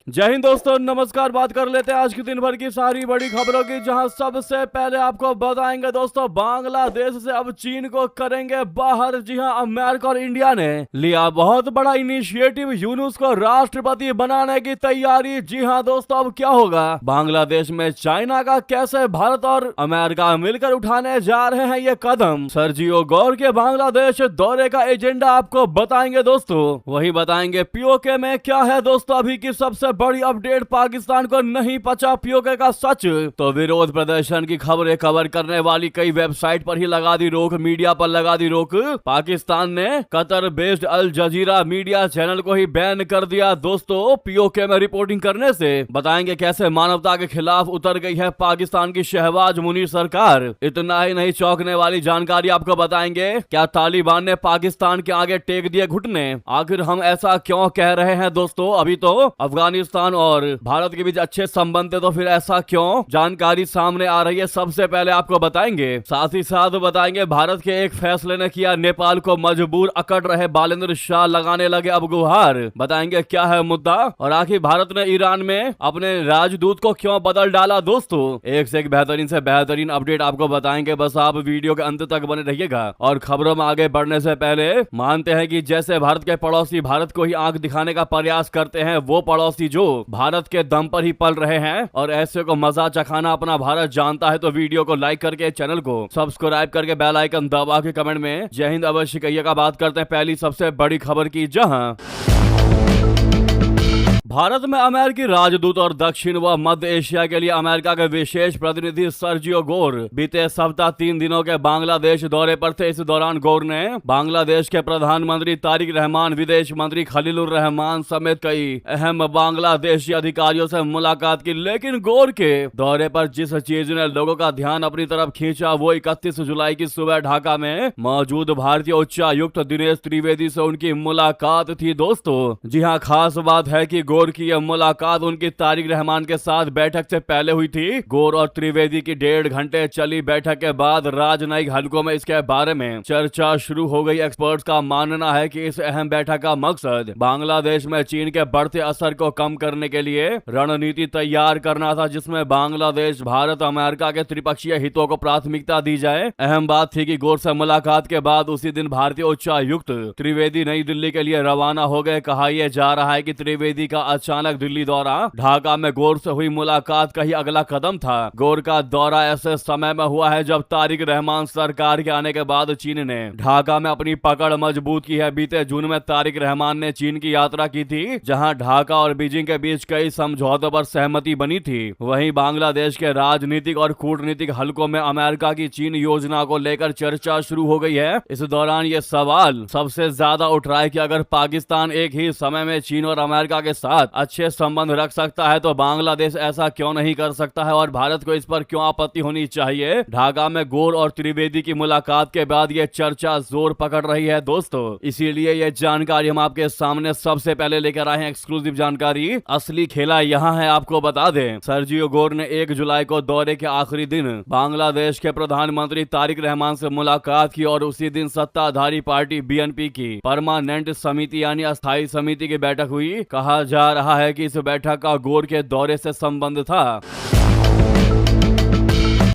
जय हिंद दोस्तों, नमस्कार। बात कर लेते हैं आज की दिन भर की सारी बड़ी खबरों की, जहां सबसे पहले आपको बताएंगे दोस्तों, बांग्लादेश से अब चीन को करेंगे बाहर। जी हां, अमेरिका और इंडिया ने लिया बहुत बड़ा इनिशिएटिव, यूनुस को राष्ट्रपति बनाने की तैयारी। जी हां दोस्तों, अब क्या होगा बांग्लादेश में चाइना का, कैसे भारत और अमेरिका मिलकर उठाने जा रहे हैं ये कदम। सर्जियो गौर के बांग्लादेश दौरे का एजेंडा आपको बताएंगे दोस्तों। वही बताएंगे पीओके में क्या है दोस्तों अभी की सबसे बड़ी अपडेट। पाकिस्तान को नहीं पचा पीओके का सच, तो विरोध प्रदर्शन की खबरें कवर करने वाली कई वेबसाइट पर ही लगा दी रोक, मीडिया पर लगा दी रोक। पाकिस्तान ने कतर बेस्ड अल जजीरा मीडिया चैनल को ही बैन कर दिया दोस्तों पीओके में रिपोर्टिंग करने से। बताएंगे कैसे मानवता के खिलाफ उतर गई है पाकिस्तान की शहबाज मुनीर सरकार। इतना ही नहीं, चौंकने वाली जानकारी आपको बताएंगे। क्या तालिबान ने पाकिस्तान के आगे टेक दिए घुटने? आखिर हम ऐसा क्यों कह रहे हैं दोस्तों? अभी तो अफगानिस्तान और भारत के बीच अच्छे संबंध थे, तो फिर ऐसा क्यों? जानकारी सामने आ रही है, सबसे पहले आपको बताएंगे। साथ ही साथ बताएंगे भारत के एक फैसले ने किया नेपाल को मजबूर, अकड़ रहे बालेंद्र शाह लगाने लगे अब गुहार। बताएंगे क्या है मुद्दा, और आखिर भारत ने ईरान में अपने राजदूत को क्यों बदल डाला दोस्तों। एक से एक बेहतरीन से बेहतरीन अपडेट आपको बताएंगे, बस आप वीडियो के अंत तक बने रहिएगा। और खबरों में आगे बढ़ने से पहले मानते हैं कि जैसे भारत के पड़ोसी भारत को ही आंख दिखाने का प्रयास करते हैं, वो पड़ोसी जो भारत के दम पर ही पल रहे हैं और ऐसे को मजा चखाना अपना भारत जानता है, तो वीडियो को लाइक करके चैनल को सब्सक्राइब करके बेल आइकन दबा के कमेंट में जय हिंद अवश्य कहिएगा। बात करते हैं पहली सबसे बड़ी खबर की, जहां भारत में अमेरिकी राजदूत और दक्षिण व मध्य एशिया के लिए अमेरिका के विशेष प्रतिनिधि सर्जियो गोर बीते सप्ताह 3 दिनों के बांग्लादेश दौरे पर थे। इस दौरान गोर ने बांग्लादेश के प्रधानमंत्री तारिक रहमान, विदेश मंत्री खलीलुर रहमान समेत कई अहम बांग्लादेशी अधिकारियों से मुलाकात की। लेकिन गोर के दौरे पर जिस चीज ने लोगों का ध्यान अपनी तरफ खींचा, वो 31 जुलाई की सुबह ढाका में मौजूद भारतीय उच्चायुक्त दिनेश त्रिवेदी से उनकी मुलाकात थी दोस्तों। जी हाँ, खास बात है कि गोर की यह मुलाकात उनकी तारिक रहमान के साथ बैठक से पहले हुई थी। गोर और त्रिवेदी की 1.5 घंटे चली बैठक के बाद राजनयिक हलकों में इसके बारे में चर्चा शुरू हो गई। एक्सपर्ट्स का मानना है कि इस अहम बैठक का मकसद बांग्लादेश में चीन के बढ़ते असर को कम करने के लिए रणनीति तैयार करना था, जिसमें बांग्लादेश, भारत, अमेरिका के त्रिपक्षीय हितों को प्राथमिकता दी जाए। अहम बात थी कि गोर से मुलाकात के बाद उसी दिन भारतीय उच्चायुक्त त्रिवेदी नई दिल्ली के लिए रवाना हो गए। कहा यह जा रहा है कि त्रिवेदी का अचानक दिल्ली दौरा ढाका में गोर से हुई मुलाकात का ही अगला कदम था। गोर का दौरा ऐसे समय में हुआ है जब तारिक रहमान सरकार के आने के बाद चीन ने ढाका में अपनी पकड़ मजबूत की है। बीते जून में तारिक रहमान ने चीन की यात्रा की थी, जहां ढाका और बीजिंग के बीच कई समझौतों पर सहमति बनी थी। वहीं बांग्लादेश के राजनीतिक और कूटनीतिक हलकों में अमेरिका की चीन योजना को लेकर चर्चा शुरू हो गई है। इस दौरान ये सवाल सबसे ज्यादा उठ रहा है कि अगर पाकिस्तान एक ही समय में चीन और अमेरिका के साथ अच्छे संबंध रख सकता है, तो बांग्लादेश ऐसा क्यों नहीं कर सकता है, और भारत को इस पर क्यों आपत्ति होनी चाहिए। ढाका में गोर और त्रिवेदी की मुलाकात के बाद यह चर्चा जोर पकड़ रही है दोस्तों। इसीलिए यह जानकारी हम आपके सामने सबसे पहले लेकर आए हैं, एक्सक्लूसिव जानकारी। असली खेला यहाँ है, आपको बता दें। सर्जियो गोर ने 1 जुलाई को दौरे के आखिरी दिन बांग्लादेश के प्रधानमंत्री तारिक रहमान से मुलाकात की और उसी दिन सत्ताधारी पार्टी बीएनपी की परमानेंट समिति यानी अस्थायी समिति की बैठक हुई। कहा जा रहा है कि इस बैठक का गोर के दौरे से संबंध था।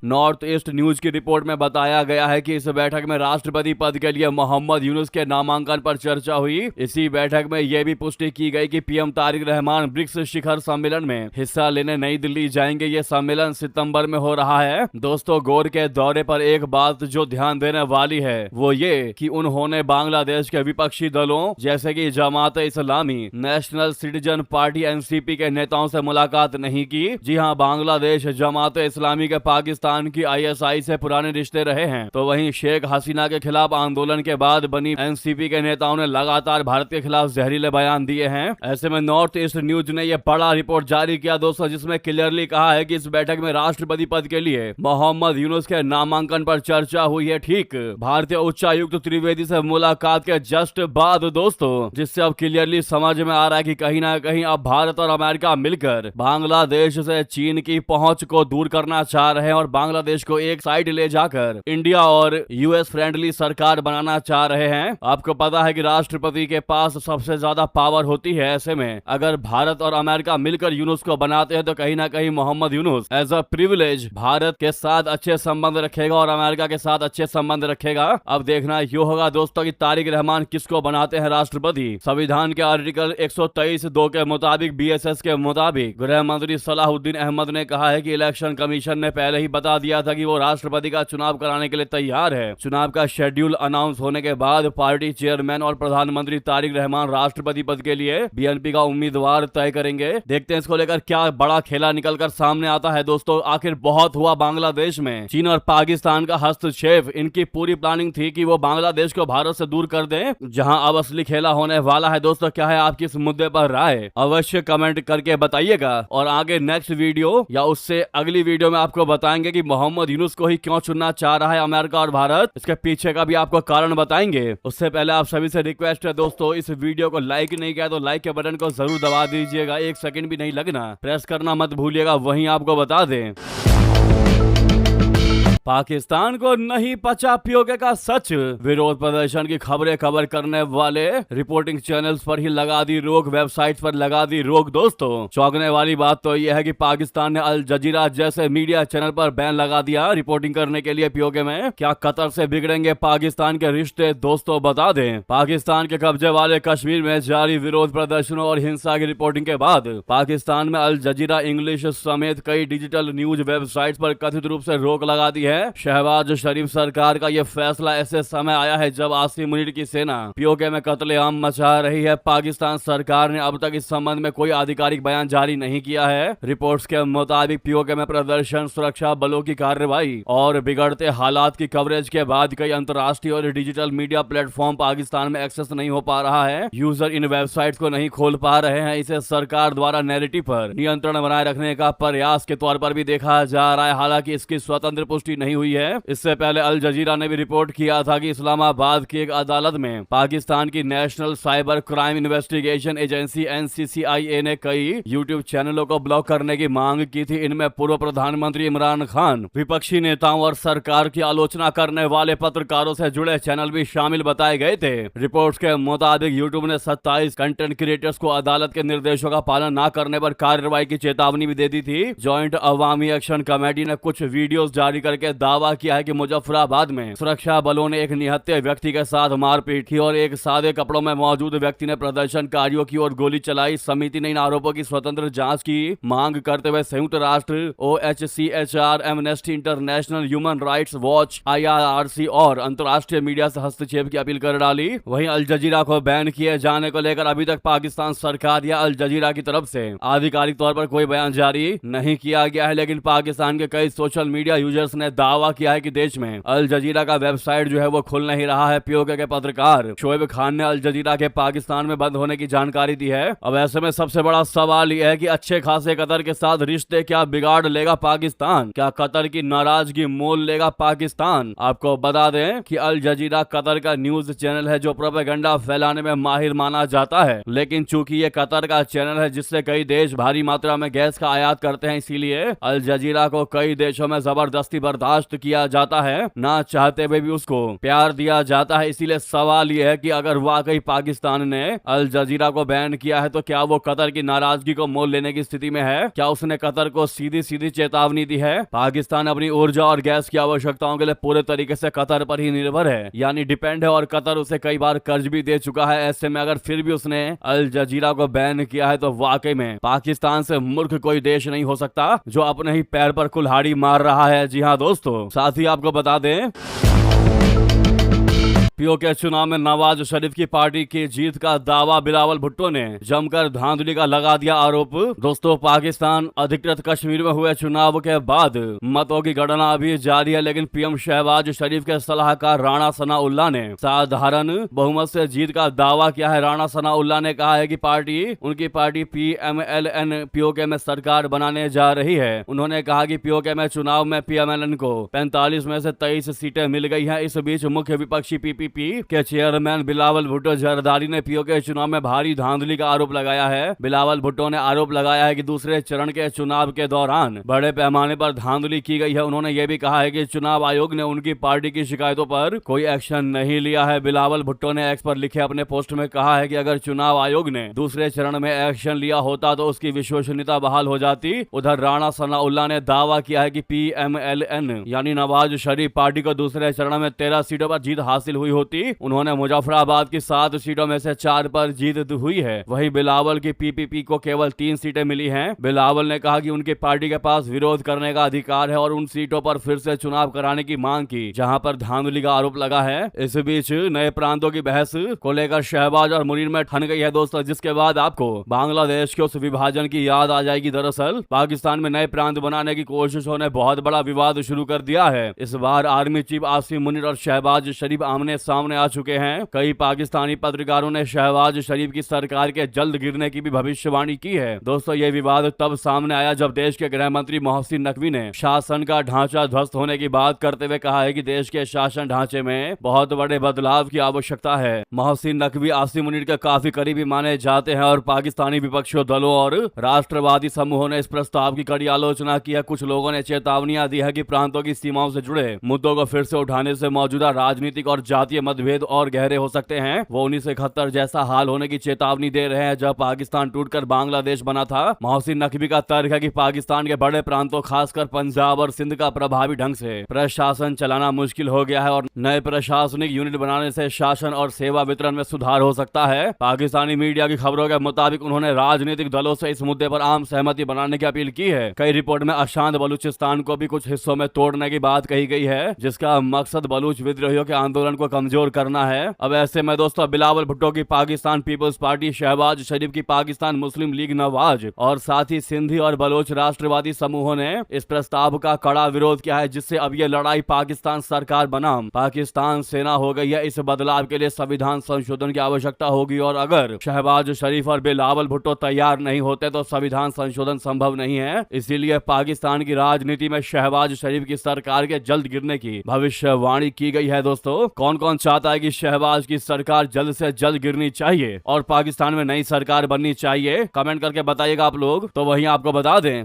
नॉर्थ ईस्ट न्यूज की रिपोर्ट में बताया गया है कि इस बैठक में राष्ट्रपति पद के लिए मोहम्मद यूनुस के नामांकन पर चर्चा हुई। इसी बैठक में यह भी पुष्टि की गई कि पीएम तारिक रहमान ब्रिक्स शिखर सम्मेलन में हिस्सा लेने नई दिल्ली जाएंगे। ये सम्मेलन सितंबर में हो रहा है दोस्तों। गोर के दौरे पर एक बात जो ध्यान देने वाली है वो ये कि उन्होंने बांग्लादेश के विपक्षी दलों जैसे कि Jamaat Islami, national citizen party NCP के नेताओं से मुलाकात नहीं की। जी हाँ, बांग्लादेश जमात इस्लामी के पाकिस्तान की आईएसआई से पुराने रिश्ते रहे हैं, तो वहीं शेख हसीना के खिलाफ आंदोलन के बाद बनी एनसीपी के नेताओं ने लगातार भारत के खिलाफ जहरीले बयान दिए हैं। ऐसे में नॉर्थ ईस्ट न्यूज ने यह बड़ा रिपोर्ट जारी किया दोस्तों, जिसमें क्लियरली कहा है कि इस बैठक में राष्ट्रपति पद के लिए मोहम्मद यूनुस के नामांकन पर चर्चा हुई है। ठीक भारतीय उच्चायुक्त त्रिवेदी से मुलाकात के जस्ट बाद दोस्तों, जिससे अब क्लियरली समझ में आ रहा है कि कहीं ना कहीं अब भारत और अमेरिका मिलकर बांग्लादेश से चीन की पहुंच को दूर करना चाह रहे हैं और बांग्लादेश को एक साइड ले जाकर इंडिया और यूएस फ्रेंडली सरकार बनाना चाह रहे हैं। आपको पता है कि राष्ट्रपति के पास सबसे ज्यादा पावर होती है। ऐसे में अगर भारत और अमेरिका मिलकर यूनुस को बनाते हैं तो कहीं ना कहीं Muhammad Yunus as a privilege Bharat के साथ अच्छे संबंध रखेगा और अमेरिका के साथ अच्छे संबंध रखेगा। अब देखना ये होगा दोस्तों कि तारिक रहमान किसको बनाते हैं राष्ट्रपति। संविधान के आर्टिकल 123(2) के मुताबिक बीएसएस के मुताबिक गृह मंत्री सलाहुद्दीन अहमद ने कहा है कि इलेक्शन कमीशन ने पहले ही बता दिया था कि वो राष्ट्रपति का चुनाव कराने के लिए तैयार है। चुनाव का शेड्यूल अनाउंस होने के बाद पार्टी चेयरमैन और प्रधानमंत्री तारिक रहमान राष्ट्रपति पद के लिए बीएनपी का उम्मीदवार तय करेंगे। देखते हैं इसको लेकर क्या बड़ा खेला निकलकर सामने आता है। दोस्तों आखिर बहुत हुआ बांग्लादेश में चीन और पाकिस्तान का हस्तक्षेप। इनकी पूरी प्लानिंग थी कि वो बांग्लादेश को भारत से दूर कर दें, जहां अब असली खेला होने वाला है। दोस्तों क्या है आपकी इस मुद्दे पर राय, अवश्य कमेंट करके बताइएगा। और आगे नेक्स्ट वीडियो या उससे अगली वीडियो में आपको बताएंगे कि मोहम्मद यूनुस को ही क्यों चुनना चाह रहा है अमेरिका और भारत। इसके पीछे का भी आपको कारण बताएंगे। उससे पहले आप सभी से रिक्वेस्ट है दोस्तों, इस वीडियो को लाइक नहीं किया तो लाइक के बटन को जरूर दबा दीजिएगा। 1 सेकंड भी नहीं लगना, प्रेस करना मत भूलिएगा। वहीं आपको बता दें पाकिस्तान को नहीं पचा पीओके का सच, विरोध प्रदर्शन की खबरें कवर करने वाले रिपोर्टिंग चैनल्स पर ही लगा दी रोक, वेबसाइट पर लगा दी रोक। दोस्तों चौंकने वाली बात तो यह है कि पाकिस्तान ने अल जजीरा जैसे मीडिया चैनल पर बैन लगा दिया रिपोर्टिंग करने के लिए पीओके में। क्या कतर से बिगड़ेंगे पाकिस्तान के रिश्ते? दोस्तों बता दें पाकिस्तान के कब्जे वाले कश्मीर में जारी विरोध प्रदर्शनों और हिंसा की रिपोर्टिंग के बाद पाकिस्तान में अल जजीरा इंग्लिश समेत कई डिजिटल न्यूज वेबसाइट पर कथित रूप से रोक लगा दी है। शहबाज शरीफ सरकार का यह फैसला ऐसे समय आया है जब आसिम मुनीर की सेना पीओके में कत्लेआम मचा रही है। पाकिस्तान सरकार ने अब तक इस संबंध में कोई आधिकारिक बयान जारी नहीं किया है। रिपोर्ट्स के मुताबिक पीओके में प्रदर्शन, सुरक्षा बलों की कार्रवाई और बिगड़ते हालात की कवरेज के बाद कई अंतर्राष्ट्रीय और डिजिटल मीडिया प्लेटफॉर्म पाकिस्तान में एक्सेस नहीं हो पा रहा है। यूजर इन वेबसाइट को नहीं खोल पा रहे हैं। इसे सरकार द्वारा नैरेटिव पर नियंत्रण बनाए रखने का प्रयास के तौर पर भी देखा जा रहा है। हालांकि इसकी स्वतंत्र पुष्टि नहीं हुई है। इससे पहले अल जजीरा ने भी रिपोर्ट किया था कि इस्लामाबाद की एक अदालत में पाकिस्तान की national cyber crime investigation agency NCCIA ने कई यूट्यूब चैनलों को ब्लॉक करने की मांग की थी। इनमें पूर्व प्रधानमंत्री इमरान खान, विपक्षी नेताओं और सरकार की आलोचना करने वाले पत्रकारों से जुड़े चैनल भी शामिल बताए गए थे। रिपोर्ट्स के मुताबिक यूट्यूब ने 27 कंटेंट क्रिएटर्स को अदालत के निर्देशों का पालन न करने पर कार्रवाई की चेतावनी भी दे दी थी। ज्वाइंट अवामी एक्शन कमेटी ने कुछ वीडियोस जारी करके दावा किया है कि मुजफ्फराबाद में सुरक्षा बलों ने एक निहत्थे व्यक्ति के साथ मारपीट की और एक सादे कपड़ों में मौजूद व्यक्ति ने प्रदर्शनकारियों की ओर गोली चलाई। समिति ने इन आरोपों की स्वतंत्र जांच की मांग करते हुए संयुक्त राष्ट्र, OHCHR, amnesty international, human rights watch, IRRC और अंतर्राष्ट्रीय मीडिया से हस्तक्षेप की अपील कर डाली। वहीं अल जजीरा को बैन किए जाने को लेकर अभी तक पाकिस्तान सरकार या अल जजीरा की तरफ से आधिकारिक तौर पर कोई बयान जारी नहीं किया गया है। लेकिन पाकिस्तान के कई सोशल मीडिया यूजर्स ने दावा किया है कि देश में अल जजीरा का वेबसाइट जो है वो खुल नहीं रहा है। पीओके के पत्रकार शोएब खान ने अल जजीरा के पाकिस्तान में बंद होने की जानकारी दी है। अब ऐसे में सबसे बड़ा सवाल यह है कि अच्छे खासे कतर के साथ रिश्ते क्या बिगाड़ लेगा पाकिस्तान? क्या कतर की नाराजगी मोल लेगा पाकिस्तान? आपको बता दें कि अल जजीरा कतर का न्यूज चैनल है जो प्रोपेगेंडा फैलाने में माहिर माना जाता है। लेकिन चूंकि ये कतर का चैनल है जिससे कई देश भारी मात्रा में गैस का आयात करते हैं, इसीलिए अल जजीरा को कई देशों में जबरदस्ती बर्दाश्त किया जाता है, ना चाहते हुए भी उसको प्यार दिया जाता है। इसीलिए सवाल यह है कि अगर वाकई पाकिस्तान ने अल जजीरा को बैन किया है तो क्या वो कतर की नाराजगी को मोल लेने की स्थिति में है? क्या उसने कतर को सीधी सीधी चेतावनी दी है? पाकिस्तान अपनी ऊर्जा और गैस की आवश्यकताओं के लिए पूरे तरीके से कतर पर ही निर्भर है, यानी डिपेंड है, और कतर उसे कई बार कर्ज भी दे चुका है। ऐसे में अगर फिर भी उसने अल जजीरा को बैन किया है तो वाकई में पाकिस्तान से मूर्ख कोई देश नहीं हो सकता जो अपने ही पैर पर कुल्हाड़ी मार रहा है। जी हाँ दोस्तों, साथ ही आपको बता दें पीओके चुनाव में नवाज शरीफ की पार्टी की जीत का दावा बिलावल भुट्टो ने जमकर धांधली का लगा दिया आरोप। दोस्तों पाकिस्तान अधिकृत कश्मीर में हुए चुनाव के बाद मतों की गणना अभी जारी है, लेकिन पीएम शहबाज शरीफ के सलाहकार राणा सनाउल्लाह ने साधारण बहुमत से जीत का दावा किया है। राणा सनाउल्लाह ने कहा है कि उनकी पार्टी PMLN पीओके में सरकार बनाने जा रही है। उन्होंने कहा कि पीओके में चुनाव में PMLN को 45 में से 23 सीटें मिल गई हैं। इस बीच मुख्य विपक्षी PP पीपीपी के चेयरमैन बिलावल भुट्टो जरदारी ने पीओके चुनाव में भारी धांधली का आरोप लगाया है। बिलावल भुट्टो ने आरोप लगाया है कि दूसरे चरण के चुनाव के दौरान बड़े पैमाने पर धांधली की गई है। उन्होंने ये भी कहा है कि चुनाव आयोग ने उनकी पार्टी की शिकायतों पर कोई एक्शन नहीं लिया है। बिलावल भुट्टो ने एक्स पर लिखे अपने पोस्ट में कहा है कि अगर चुनाव आयोग ने दूसरे चरण में एक्शन लिया होता तो उसकी विश्वसनीयता बहाल हो जाती। उधर राणा सनाउल्लाह ने दावा किया है कि पीएमएलएन यानी नवाज शरीफ पार्टी को दूसरे चरण में 13 सीटों पर जीत हासिल हुई होती। उन्होंने मुजफ्फराबाद की 7 सीटों में से 4 पर जीत हुई है। वहीं बिलावल की पीपीपी को केवल 3 सीटें मिली हैं। बिलावल ने कहा कि उनकी पार्टी के पास विरोध करने का अधिकार है और उन सीटों पर फिर से चुनाव कराने की मांग की जहां पर धांधली का आरोप लगा है। इस बीच नए प्रांतों की बहस को लेकर शहबाज और मुनीर में ठन गई है दोस्तों, जिसके बाद आपको बांग्लादेश के उस विभाजन की याद आ जाएगी। दरअसल पाकिस्तान में नए प्रांत बनाने की कोशिशों ने बहुत बड़ा विवाद शुरू कर दिया है। इस बार आर्मी चीफ आसिम मुनीर और शहबाज शरीफ आमने सामने आ चुके हैं। कई पाकिस्तानी पत्रकारों ने शहबाज शरीफ की सरकार के जल्द गिरने की भी भविष्यवाणी की है। दोस्तों ये विवाद तब सामने आया जब देश के गृह मंत्री मोहसिन नकवी ने शासन का ढांचा ध्वस्त होने की बात करते हुए कहा है कि देश के शासन ढांचे में बहुत बड़े बदलाव की आवश्यकता है। मोहसिन नकवी आसिम मुनीर के काफी करीबी माने जाते हैं और पाकिस्तानी विपक्षी दलों और राष्ट्रवादी समूहों ने इस प्रस्ताव की कड़ी आलोचना की है। कुछ लोगों ने चेतावनियां दी है कि प्रांतों की सीमाओं से जुड़े मुद्दों को फिर से उठाने से मौजूदा राजनीतिक और जातीय मतभेद और गहरे हो सकते हैं। वो 1971 जैसा हाल होने की चेतावनी दे रहे हैं जब पाकिस्तान टूटकर बांग्लादेश बना था। मोहसिन नकवी का तर्क है कि पाकिस्तान के बड़े प्रांतों खासकर पंजाब और सिंध का प्रभावी ढंग से प्रशासन चलाना मुश्किल हो गया है और नए प्रशासनिक यूनिट बनाने से शासन और सेवा वितरण में सुधार हो सकता है। पाकिस्तानी मीडिया की खबरों के मुताबिक उन्होंने राजनीतिक दलों से इस मुद्दे पर आम सहमति बनाने की अपील की है। कई रिपोर्ट में अशांत बलूचिस्तान को भी कुछ हिस्सों में तोड़ने की बात कही गई है, जिसका मकसद बलूच विद्रोहियों के आंदोलन को कमजोर करना है। अब ऐसे में दोस्तों बिलावल भुट्टो की पाकिस्तान पीपल्स पार्टी, शहबाज शरीफ की पाकिस्तान मुस्लिम लीग नवाज और साथ ही सिंधी और बलोच राष्ट्रवादी समूहों ने इस प्रस्ताव का कड़ा विरोध किया है, जिससे अब यह लड़ाई पाकिस्तान सरकार बनाम पाकिस्तान सेना हो गई है। इस बदलाव के लिए संविधान संशोधन की आवश्यकता होगी और अगर शहबाज शरीफ और बिलावल भुट्टो तैयार नहीं होते तो संविधान संशोधन संभव नहीं है। इसीलिए पाकिस्तान की राजनीति में शहबाज शरीफ की सरकार के जल्द गिरने की भविष्यवाणी की गई है। दोस्तों कौन कौन चाहता है कि शहबाज की सरकार जल्द से जल्द गिरनी चाहिए और पाकिस्तान में नई सरकार बननी चाहिए? कमेंट करके बताइएगा आप लोग। तो वहीं आपको बता दें,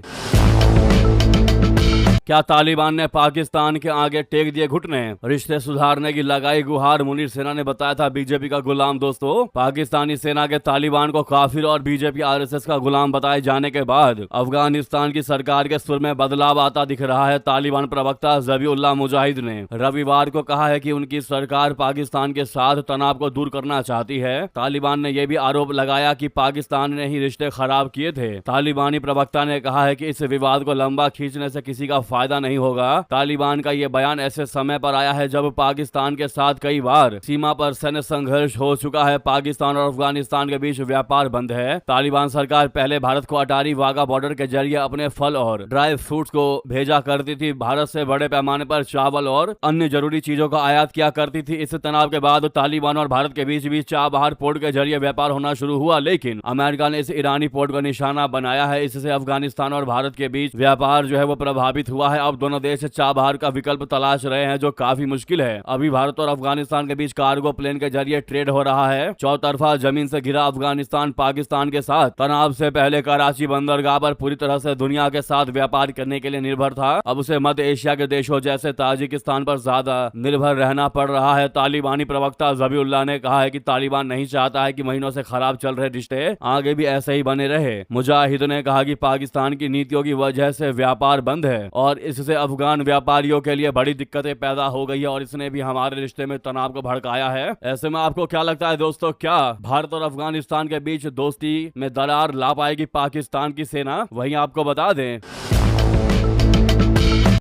क्या तालिबान ने पाकिस्तान के आगे टेक दिए घुटने? रिश्ते सुधारने की लगाई गुहार, मुनीर सेना ने बताया था बीजेपी का गुलाम। दोस्तों पाकिस्तानी सेना के तालिबान को काफिर और बीजेपी आरएसएस का गुलाम बताए जाने के बाद अफगानिस्तान की सरकार के सुर में बदलाव आता दिख रहा है। तालिबान प्रवक्ता ज़बीउल्लाह मुजाहिद ने रविवार को कहा है कि उनकी सरकार पाकिस्तान के साथ तनाव को दूर करना चाहती है। तालिबान ने यह भी आरोप लगाया कि पाकिस्तान ने ही रिश्ते खराब किए थे। तालिबानी प्रवक्ता ने कहा है कि इस विवाद को लंबा खींचने से किसी का फायदा नहीं होगा। तालिबान का यह बयान ऐसे समय पर आया है जब पाकिस्तान के साथ कई बार सीमा पर सैन्य संघर्ष हो चुका है। पाकिस्तान और अफगानिस्तान के बीच व्यापार बंद है। तालिबान सरकार पहले भारत को अटारी वाघा बॉर्डर के जरिए अपने फल और ड्राई फ्रूट्स को भेजा करती थी। भारत से बड़े पैमाने पर चावल और अन्य जरूरी चीजों का आयात किया करती थी। इस तनाव के बाद तालिबान और भारत के बीच भी चाबहार पोर्ट के जरिए व्यापार होना शुरू हुआ, लेकिन अमेरिका ने इस ईरानी पोर्ट को निशाना बनाया है। इससे अफगानिस्तान और भारत के बीच व्यापार जो है वो प्रभावित हुआ है। अब दोनों देश चाबहार का विकल्प तलाश रहे हैं, जो काफी मुश्किल है। अभी भारत और अफगानिस्तान के बीच कार्गो प्लेन के जरिए ट्रेड हो रहा है। चौतरफा जमीन से घिरा अफगानिस्तान पाकिस्तान के साथ तनाव से पहले कराची बंदरगाह पर पूरी तरह से दुनिया के साथ व्यापार करने के लिए निर्भर था। अब उसे मध्य एशिया के देशों जैसे ताजिकिस्तान पर ज्यादा निर्भर रहना पड़ रहा है। तालिबानी प्रवक्ता ज़बीउल्लाह ने कहा है कि तालिबान नहीं चाहता है कि महीनों से खराब चल रहे रिश्ते आगे भी ऐसे ही बने रहे। मुजाहिद ने कहा कि पाकिस्तान की नीतियों की वजह से व्यापार बंद है और इससे अफगान व्यापारियों के लिए बड़ी दिक्कतें पैदा हो गई है और इसने भी हमारे रिश्ते में तनाव को भड़काया है। ऐसे में आपको क्या लगता है दोस्तों, क्या भारत और अफगानिस्तान के बीच दोस्ती में दरार ला पाएगी पाकिस्तान की सेना? वहीं आपको बता दें,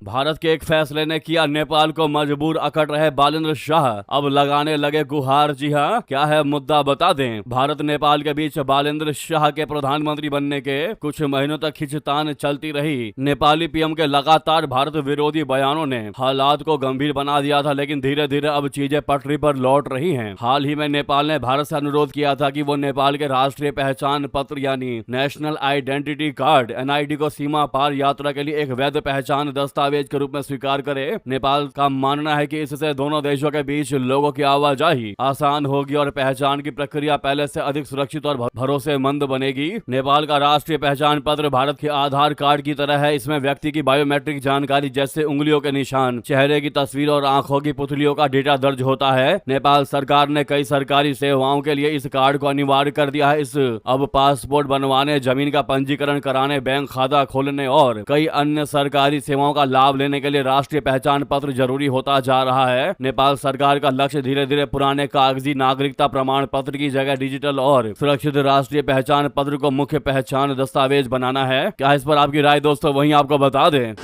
भारत के एक फैसले ने किया नेपाल को मजबूर, अकड़ रहे बालेंद्र शाह अब लगाने लगे गुहार। जी हाँ, क्या है मुद्दा बता दें। भारत नेपाल के बीच बालेंद्र शाह के प्रधानमंत्री बनने के कुछ महीनों तक खिंचतान चलती रही। नेपाली पीएम के लगातार भारत विरोधी बयानों ने हालात को गंभीर बना दिया था, लेकिन धीरे धीरे अब चीजें पटरी पर लौट रही हैं। हाल ही में नेपाल ने भारत से अनुरोध किया था कि वो नेपाल के राष्ट्रीय पहचान पत्र यानी नेशनल आइडेंटिटी कार्ड NID को सीमा पार यात्रा के लिए एक वैध पहचान दस्तावेज दस्तावेज के रूप में स्वीकार करे। नेपाल का मानना है कि इससे दोनों देशों के बीच लोगों की आवाजाही आसान होगी और पहचान की प्रक्रिया पहले से अधिक सुरक्षित और भरोसेमंद बनेगी। नेपाल का राष्ट्रीय पहचान पत्र भारत के आधार कार्ड की तरह है। इसमें व्यक्ति की बायोमेट्रिक जानकारी जैसे उंगलियों के निशान, चेहरे की तस्वीर और आंखों की पुतलियों का डेटा दर्ज होता है। नेपाल सरकार ने कई सरकारी सेवाओं के लिए इस कार्ड को अनिवार्य कर दिया है। इस अब पासपोर्ट बनवाने, जमीन का पंजीकरण कराने, बैंक खाता खोलने और कई अन्य सरकारी सेवाओं का लाभ लेने के लिए राष्ट्रीय पहचान पत्र जरूरी होता जा रहा है। नेपाल सरकार का लक्ष्य धीरे धीरे पुराने कागजी नागरिकता प्रमाण पत्र की जगह डिजिटल और सुरक्षित राष्ट्रीय पहचान पत्र को मुख्य पहचान दस्तावेज बनाना है। क्या इस पर आपकी राय दोस्तों वहीं आपको बता दें।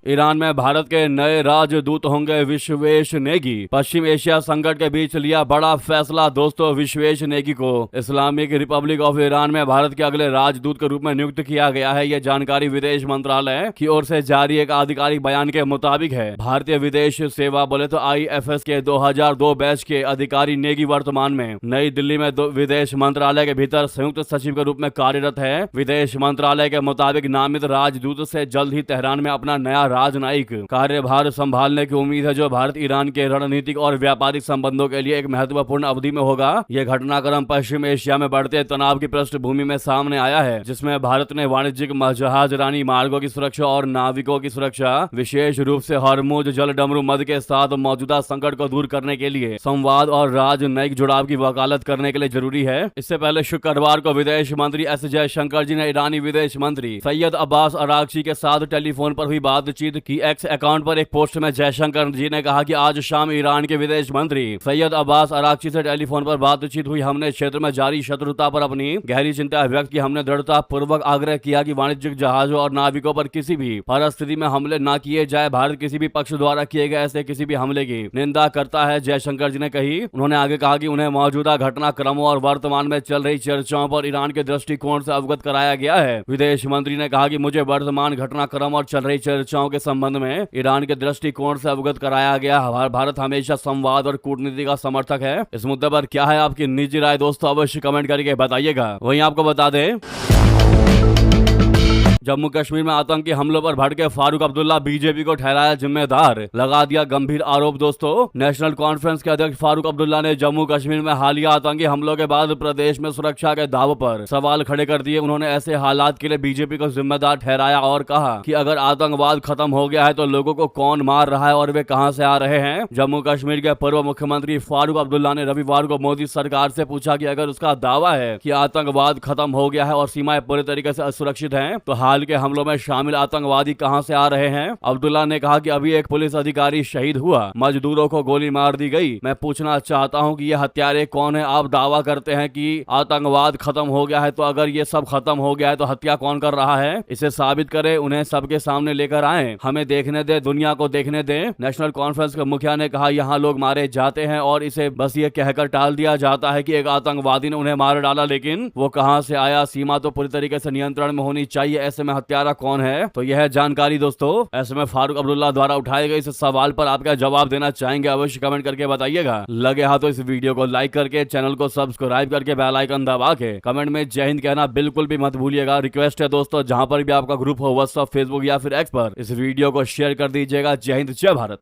ईरान में भारत के नए राजदूत होंगे विश्वेश नेगी। पश्चिम एशिया संकट के बीच लिया बड़ा फैसला दोस्तों। विश्वेश नेगी को इस्लामिक रिपब्लिक ऑफ ईरान में भारत के अगले राजदूत के रूप में नियुक्त किया गया है। यह जानकारी विदेश मंत्रालय की ओर से जारी एक आधिकारिक बयान के मुताबिक है। भारतीय विदेश सेवा बोले तो IFS के 2002 बैच के अधिकारी नेगी वर्तमान में नई दिल्ली में विदेश मंत्रालय के भीतर संयुक्त सचिव के रूप में कार्यरत है। विदेश मंत्रालय के मुताबिक नामित राजदूत से जल्द ही तेहरान में अपना नया राजनयिक कार्यभार संभालने की उम्मीद है, जो भारत ईरान के रणनीतिक और व्यापारिक संबंधों के लिए एक महत्वपूर्ण अवधि में होगा। यह घटनाक्रम पश्चिम एशिया में बढ़ते तनाव की पृष्ठभूमि में सामने आया है, जिसमें भारत ने वाणिज्यिक जहाजरानी मार्गों की सुरक्षा और नाविकों की सुरक्षा, विशेष रूप से हॉर्मुज जल डमरू मध्य के साथ मौजूदा संकट को दूर करने के लिए संवाद और राजनयिक जुड़ाव की वकालत करने के लिए जरूरी है। इससे पहले शुक्रवार को विदेश मंत्री S जयशंकर जी ने ईरानी विदेश मंत्री सैयद अब्बास अरागची के साथ टेलीफोन पर हुई बातचीत की। एक्स अकाउंट पर एक पोस्ट में जयशंकर जी ने कहा कि आज शाम ईरान के विदेश मंत्री सैयद अब्बास अरागची से टेलीफोन पर बातचीत हुई। हमने क्षेत्र में जारी शत्रुता पर अपनी गहरी चिंता व्यक्त की। हमने दृढ़ता पूर्वक आग्रह किया कि वाणिज्यिक जहाजों और नाविकों पर किसी भी परिस्थिति में हमले न किए जाए। भारत किसी भी पक्ष द्वारा किए गए ऐसे किसी भी हमले की निंदा करता है, जयशंकर जी ने कही। उन्होंने आगे कहा कि उन्हें मौजूदा घटनाक्रमों और वर्तमान में चल रही चर्चाओं पर ईरान के दृष्टिकोण से अवगत कराया गया है। विदेश मंत्री ने कहा कि मुझे वर्तमान घटनाक्रम और चल रही चर्चाओं के संबंध में ईरान के दृष्टिकोण से अवगत कराया गया। भारत हमेशा संवाद और कूटनीति का समर्थक है। इस मुद्दे पर क्या है आपकी निजी राय दोस्तों, अवश्य कमेंट करके बताइएगा। वहीं आपको बता दें, जम्मू कश्मीर में आतंकी हमलों पर भड़के फारूक अब्दुल्ला बीजेपी को ठहराया जिम्मेदार, लगा दिया गंभीर आरोप दोस्तों। नेशनल कॉन्फ्रेंस के अध्यक्ष फारूक अब्दुल्ला ने जम्मू कश्मीर में हालिया आतंकी हमलों के बाद प्रदेश में सुरक्षा के दावों पर सवाल खड़े कर दिए। उन्होंने ऐसे हालात के लिए बीजेपी को जिम्मेदार ठहराया और कहा कि अगर आतंकवाद खत्म हो गया है तो लोगों को कौन मार रहा है और वे कहां से आ रहे हैं। जम्मू कश्मीर के पूर्व मुख्यमंत्री फारूक अब्दुल्ला ने रविवार को मोदी सरकार से पूछा कि अगर उसका दावा है कि आतंकवाद खत्म हो गया है और सीमाएं पूरी तरीके से सुरक्षित हैं, तो हाल के हमलों में शामिल आतंकवादी कहां से आ रहे हैं। अब्दुल्ला ने कहा कि अभी एक पुलिस अधिकारी शहीद हुआ, मजदूरों को गोली मार दी गई। मैं पूछना चाहता हूं कि ये हत्यारे कौन है। आप दावा करते हैं कि आतंकवाद खत्म हो गया है, तो अगर ये सब खत्म हो गया है तो हत्या कौन कर रहा है? इसे साबित करें, उन्हें सबके सामने लेकर आए, हमें देखने दे, दुनिया को देखने दे। नेशनल कॉन्फ्रेंस के मुखिया ने कहा यहाँ लोग मारे जाते हैं और इसे बस ये कहकर टाल दिया जाता है कि एक आतंकवादी ने उन्हें मार डाला, लेकिन वो कहां से आया? सीमा तो पूरी तरीके से नियंत्रण में होनी चाहिए। ऐसे में हत्यारा कौन है? तो यह जानकारी दोस्तों, ऐसे में फारूक अब्दुल्ला द्वारा उठाए गए इस सवाल पर आप क्या जवाब देना चाहेंगे, अवश्य कमेंट करके बताइएगा। लगे हाथों इस वीडियो को लाइक करके, चैनल को सब्सक्राइब करके, बेल आइकन दबा के कमेंट में जय हिंद कहना बिल्कुल भी मत भूलिएगा। रिक्वेस्ट है दोस्तों, जहां पर भी आपका ग्रुप हो, व्हाट्सएप, फेसबुक या फिर एक्स पर, इस वीडियो को शेयर कर दीजिएगा। जय हिंद, जय भारत।